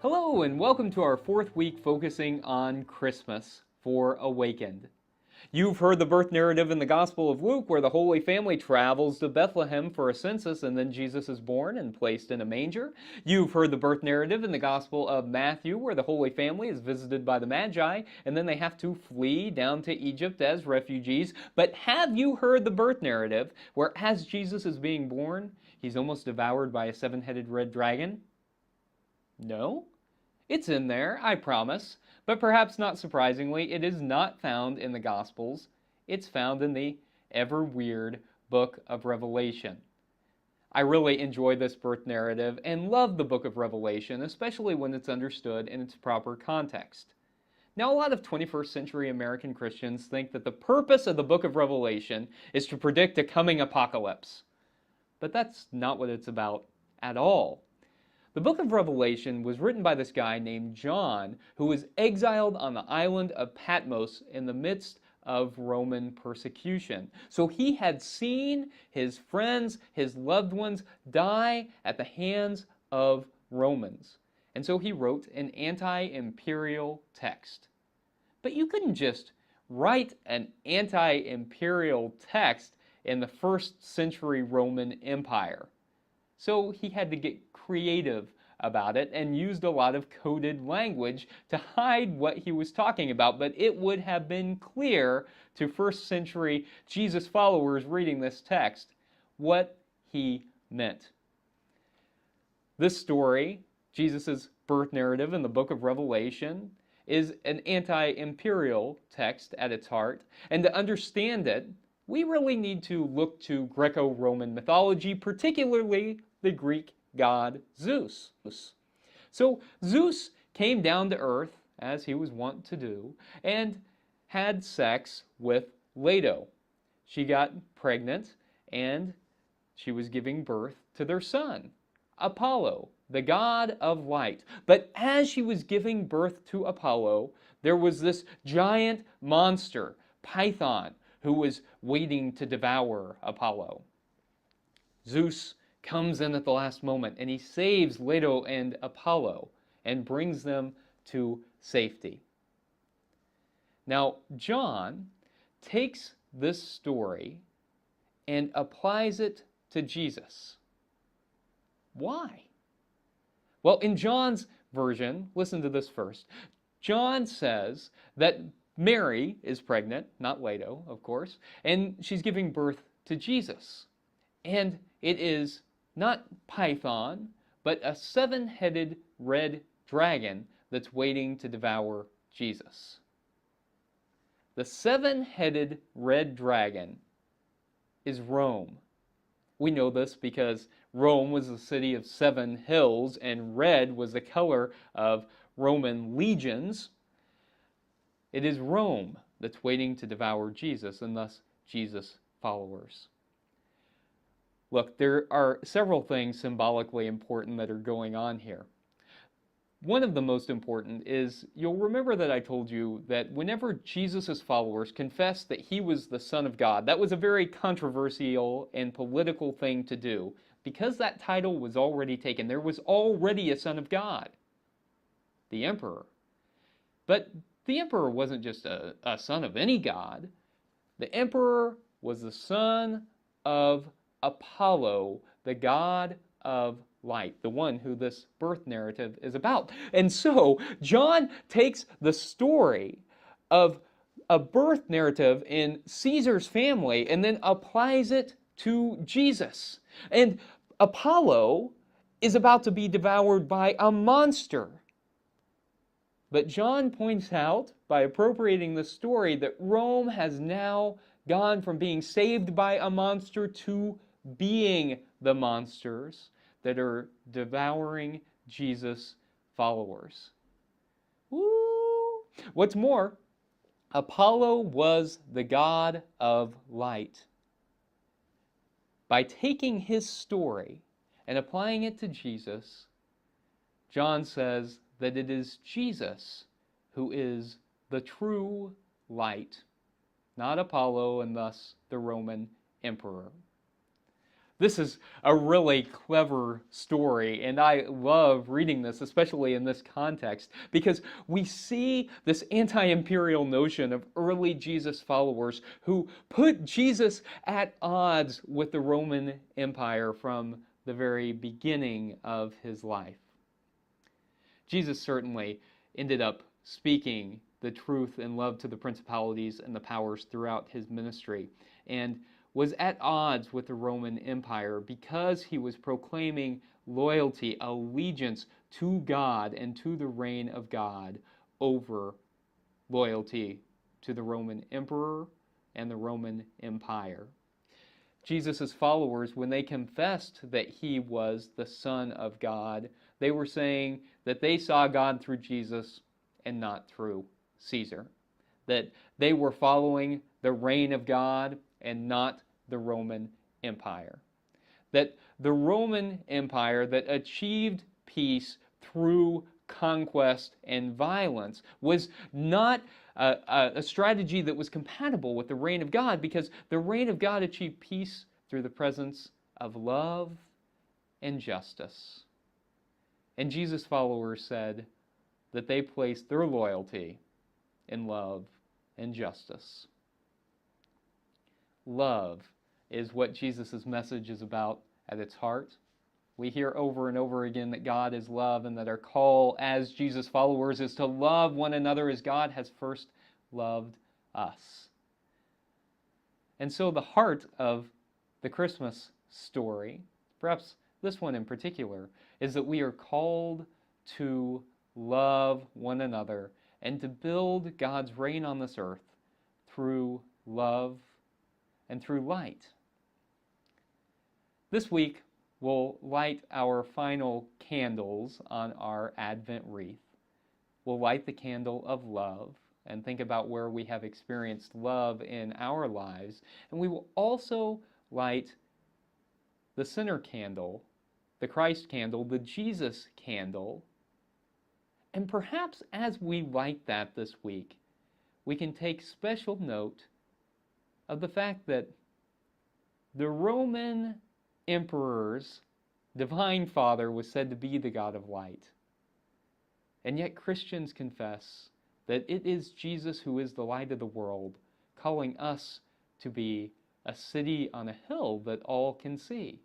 Hello, and welcome to our fourth week focusing on Christmas for Awakened. You've heard the birth narrative in the Gospel of Luke, where the Holy Family travels to Bethlehem for a census, and then Jesus is born and placed in a manger. You've heard the birth narrative in the Gospel of Matthew, where the Holy Family is visited by the Magi, and then they have to flee down to Egypt as refugees. But have you heard the birth narrative, where as Jesus is being born, he's almost devoured by a seven-headed red dragon? No? It's in there, I promise, but perhaps not surprisingly, it is not found in the Gospels. It's found in the ever-weird book of Revelation. I really enjoy this birth narrative and love the book of Revelation, especially when it's understood in its proper context. Now, a lot of 21st century American Christians think that the purpose of the book of Revelation is to predict a coming apocalypse. But that's not what it's about at all. The book of Revelation was written by this guy named John, who was exiled on the island of Patmos in the midst of Roman persecution. So he had seen his friends, his loved ones, die at the hands of Romans. And so he wrote an anti-imperial text. But you couldn't just write an anti-imperial text in the first century Roman Empire. So he had to get creative about it and used a lot of coded language to hide what he was talking about, but it would have been clear to first century Jesus followers reading this text what he meant. This story, Jesus' birth narrative in the book of Revelation, is an anti-imperial text at its heart, and to understand it, we really need to look to Greco-Roman mythology, particularly the Greek god Zeus. So Zeus came down to earth, as he was wont to do, and had sex with Leto. She got pregnant, and she was giving birth to their son, Apollo, the god of light. But as she was giving birth to Apollo, there was this giant monster, Python, who was waiting to devour Apollo. Zeus comes in at the last moment, and he saves Leto and Apollo and brings them to safety. Now, John takes this story and applies it to Jesus. Why? Well, in John's version, listen to this first. John says that Mary is pregnant, not Leto, of course, and she's giving birth to Jesus. And it is not Python, but a seven-headed red dragon that's waiting to devour Jesus. The seven-headed red dragon is Rome. We know this because Rome was the city of seven hills, and red was the color of Roman legions. It is Rome that's waiting to devour Jesus, and thus Jesus' followers. Look, there are several things symbolically important that are going on here. One of the most important is, you'll remember that I told you that whenever Jesus' followers confessed that he was the Son of God, that was a very controversial and political thing to do, because that title was already taken. There was already a Son of God, the Emperor. But the Emperor wasn't just a son of any god. The Emperor was the son of Apollo, the god of light, the one who this birth narrative is about. And so John takes the story of a birth narrative in Caesar's family and then applies it to Jesus. And Apollo is about to be devoured by a monster. But John points out, by appropriating the story, that Rome has now gone from being saved by a monster to being the monsters that are devouring Jesus' followers. Woo! What's more, Apollo was the god of light. By taking his story and applying it to Jesus, John says that it is Jesus who is the true light, not Apollo and thus the Roman emperor. This is a really clever story, and I love reading this, especially in this context, because we see this anti-imperial notion of early Jesus followers who put Jesus at odds with the Roman Empire from the very beginning of his life. Jesus certainly ended up speaking the truth and love to the principalities and the powers throughout his ministry, and was at odds with the Roman Empire because he was proclaiming loyalty, allegiance to God and to the reign of God over loyalty to the Roman emperor and the Roman Empire. Jesus' followers, when they confessed that he was the Son of God, they were saying that they saw God through Jesus and not through Caesar. That they were following the reign of God and not the Roman Empire. That the Roman Empire that achieved peace through conquest and violence was not a strategy that was compatible with the reign of God, because the reign of God achieved peace through the presence of love and justice. And Jesus' followers said that they placed their loyalty in love and justice. Love is what Jesus' message is about at its heart. We hear over and over again that God is love, and that our call as Jesus followers is to love one another as God has first loved us. And so the heart of the Christmas story, perhaps this one in particular, is that we are called to love one another and to build God's reign on this earth through love and through light. This week, we'll light our final candles on our Advent wreath. We'll light the candle of love and think about where we have experienced love in our lives. And we will also light the center candle, the Christ candle, the Jesus candle. And perhaps as we light that this week, we can take special note of the fact that the Roman emperor's divine father was said to be the God of light. And yet Christians confess that it is Jesus who is the light of the world, calling us to be a city on a hill that all can see.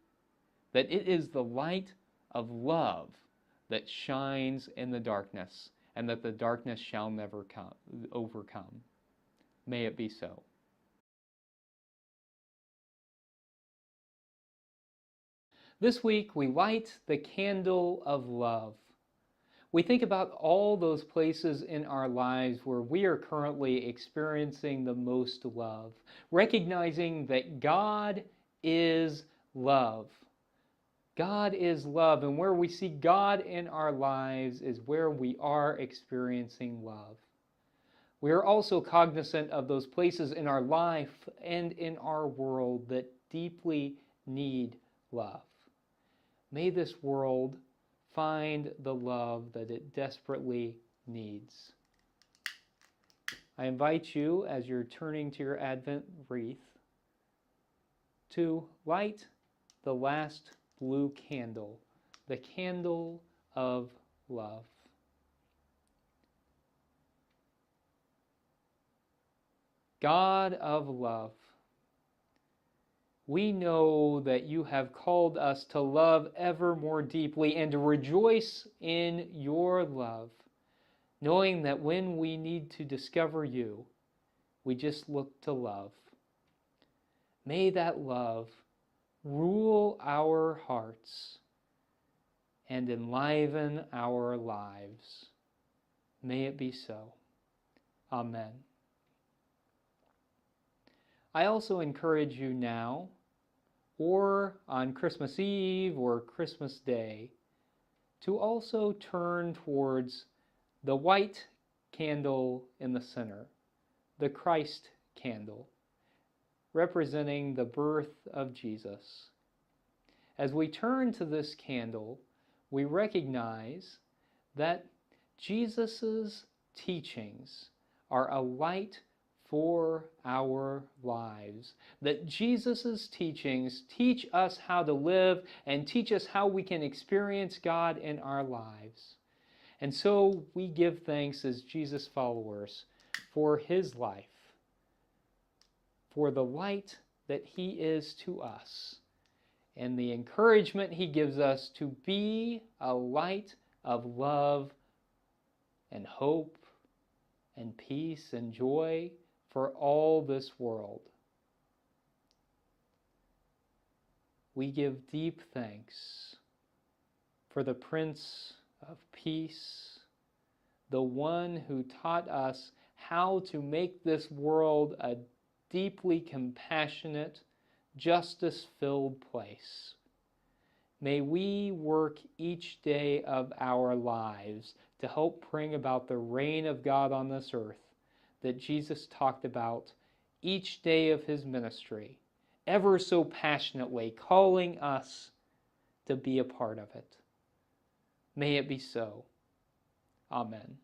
That it is the light of love that shines in the darkness, and that the darkness shall never overcome. May it be so. This week, we light the candle of love. We think about all those places in our lives where we are currently experiencing the most love, recognizing that God is love. God is love, and where we see God in our lives is where we are experiencing love. We are also cognizant of those places in our life and in our world that deeply need love. May this world find the love that it desperately needs. I invite you, as you're turning to your Advent wreath, to light the last blue candle, the candle of love. God of love, we know that you have called us to love ever more deeply and to rejoice in your love, knowing that when we need to discover you, we just look to love. May that love rule our hearts and enliven our lives. May it be so. Amen. I also encourage you now, or on Christmas Eve or Christmas Day, to also turn towards the white candle in the center, the Christ candle, representing the birth of Jesus. As we turn to this candle, we recognize that Jesus' teachings are a light for our lives. That Jesus' teachings teach us how to live and teach us how we can experience God in our lives. And so we give thanks as Jesus followers for his life, for the light that he is to us, and the encouragement he gives us to be a light of love and hope and peace and joy for all this world. We give deep thanks for the Prince of Peace, the one who taught us how to make this world a deeply compassionate, justice-filled place. May we work each day of our lives to help bring about the reign of God on this earth that Jesus talked about each day of his ministry, ever so passionately calling us to be a part of it. May it be so. Amen.